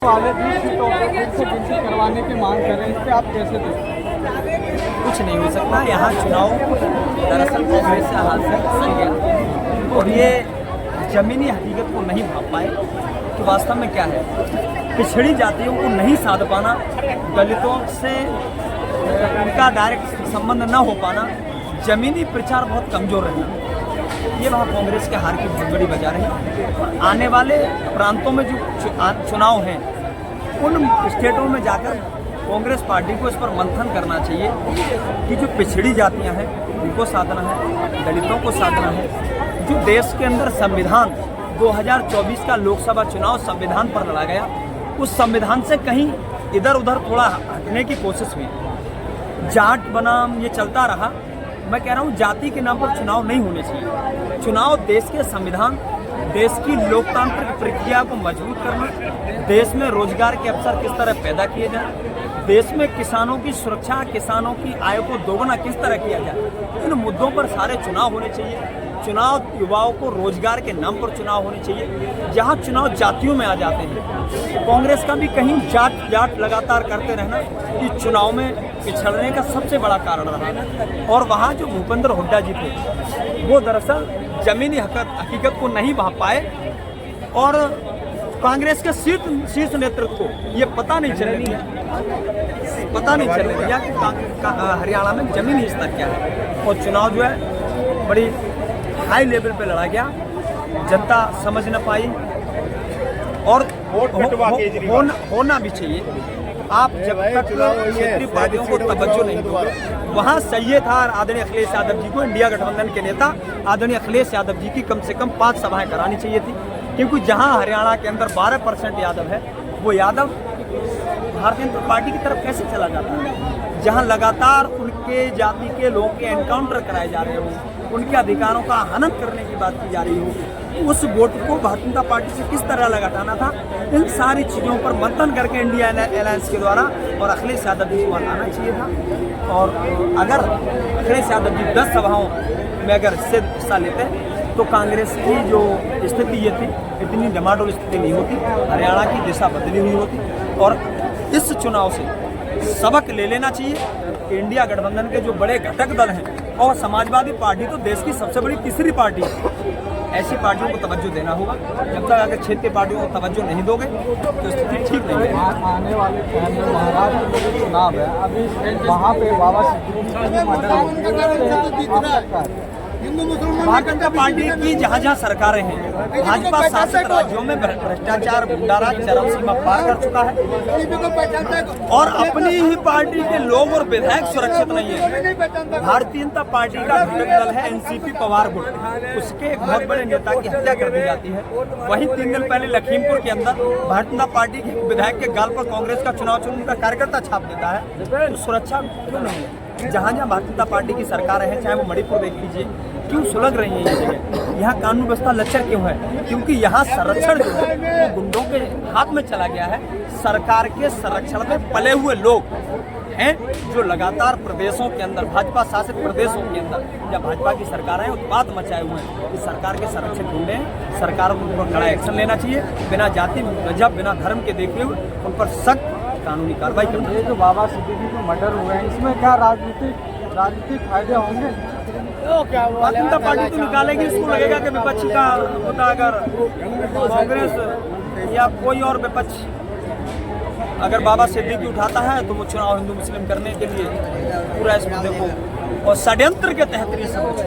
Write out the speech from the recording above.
वाले 20 सीटों पर फिर से गिनती करवाने की मांग कर रहे हैं, इस पे आप कैसे देखते? कुछ नहीं हो सकता। यहाँ चुनाव दरअसल कांग्रेस से हाथ से फिसल गया और ये जमीनी हकीकत को नहीं भाप पाए कि वास्तव में क्या है। पिछड़ी जातियों को नहीं साध पाना, दलितों से उनका डायरेक्ट संबंध न हो पाना, जमीनी प्रचार बहुत कमज़ोर रहना, ये वहाँ कांग्रेस के हार की बहुत बड़ी वजह रही। आने वाले प्रांतों में जो चुनाव हैं उन स्टेटों में जाकर कांग्रेस पार्टी को इस पर मंथन करना चाहिए कि जो पिछड़ी जातियां हैं उनको साधना है, दलितों को साधना है। जो देश के अंदर संविधान 2024 का लोकसभा चुनाव संविधान पर लड़ा गया, उस संविधान से कहीं इधर उधर थोड़ा हटने की कोशिश हुई। जाट बनाम ये चलता रहा। मैं कह रहा हूँ जाति के नाम पर चुनाव नहीं होने चाहिए। चुनाव देश के संविधान, देश की लोकतांत्रिक प्रक्रिया को मजबूत करना, देश में रोजगार के अवसर किस तरह पैदा किए जाए, देश में किसानों की सुरक्षा, किसानों की आय को दोगुना किस तरह किया जाए, इन मुद्दों पर सारे चुनाव होने चाहिए। चुनाव युवाओं को रोजगार के नाम पर चुनाव होने चाहिए। जहाँ चुनाव जातियों में आ जाते हैं, कांग्रेस का भी कहीं जाट लगातार करते रहना कि चुनाव में पिछड़ने का सबसे बड़ा कारण रहा। और वहाँ जो भूपेंद्र हुड्डा जी थे वो दरअसल जमीनी हकीकत को नहीं भाप पाए और कांग्रेस के शीर्ष नेतृत्व को ये पता नहीं चलने दिया कि हरियाणा में जमीनी स्तर क्या है। और चुनाव जो है बड़ी हाई लेवल पे लड़ा गया, जनता समझ न पाई और होना भी चाहिए। आप जब तक क्षेत्रीय पार्टियों को तवज्जो नहीं दोगे, वहाँ चाहिए था आदरणीय अखिलेश यादव जी को, इंडिया गठबंधन के नेता आदरणीय अखिलेश यादव जी की कम से कम 5 सभाएं करानी चाहिए थी। क्योंकि जहाँ हरियाणा के अंदर 12% यादव है, वो यादव भारतीय जनता पार्टी की तरफ कैसे चला जाता है। जहाँ लगातार उनके जाति के लोगों के एनकाउंटर कराए जा रहे हो, उनके अधिकारों का हनन करने की बात की जा रही हो, उस वोट को भारतीय जनता पार्टी से किस तरह लगाताना था, इन सारी चीज़ों पर मंथन करके इंडिया अलायंस के द्वारा और अखिलेश यादव जी को हटाना चाहिए था। और अगर अखिलेश यादव जी 10 सभाओं में अगर हिस्सा लेते तो कांग्रेस की जो स्थिति ये थी, इतनी डमाडोल स्थिति नहीं होती, हरियाणा की दिशा बदली हुई होती। और इस चुनाव से सबक ले लेना चाहिए। इंडिया गठबंधन के जो बड़े घटक दल हैं और समाजवादी पार्टी तो देश की सबसे बड़ी तीसरी पार्टी है, ऐसी पार्टियों को तवज्जो देना होगा। जब तक अगर क्षेत्रीय पार्टियों को तवज्जो नहीं दोगे तो स्थिति ठीक नहीं है। आने वाले टाइम में महाराष्ट्र में चुनाव है, अभी वहाँ पे बाबा भारतीय जनता पार्टी की जहाँ सरकारें हैं, भाजपा शासित राज्यों में भ्रष्टाचार, गुंडाराज चरम सीमा पार कर चुका है और अपनी ही पार्टी के लोग और विधायक सुरक्षित नहीं है। भारतीय जनता पार्टी का घटक दल है एनसीपी पवार गुट, उसके एक बहुत बड़े नेता की हत्या कर दी जाती है। वहीं 3 दिन पहले लखीमपुर के अंदर भारतीय जनता पार्टी के विधायक के गाल पर कांग्रेस का चुनाव चिन्ह का कार्यकर्ता छाप देता है, तो सुरक्षा क्यों नहीं है? जहाँ जहाँ भारतीय जनता पार्टी की सरकार है, चाहे वो मणिपुर देख लीजिए, क्यों सुलग रही है ये जगह? यहाँ कानून व्यवस्था लचर क्यों है? क्योंकि यहाँ संरक्षण जो है वो गुंडों के हाथ में चला गया है। सरकार के संरक्षण में पले हुए लोग हैं जो लगातार प्रदेशों के अंदर, भाजपा शासित प्रदेशों के अंदर जब भाजपा की सरकार है उत्पात मचाए हुए हैं। इस सरकार के संरक्षक गुंडे हैं, सरकार को उन पर कड़ा एक्शन लेना चाहिए, बिना जाति मजहब बिना धर्म के देखते हुए उन पर सख्त कानूनी कार्रवाई करनी। ये जो बाबा सिद्दीकी के मर्डर हुए हैं, इसमें क्या राजनीतिक फायदे होंगे? भारतीय जनता पार्टी तो निकालेगी, इसको लगेगा कि विपक्ष का मुद्दा अगर कांग्रेस या कोई और विपक्ष अगर बाबा सिद्दीकी उठाता है तो वो चुनाव हिंदू मुस्लिम करने के लिए पूरा इस मुद्दे को और षड्यंत्र के तहत ये सब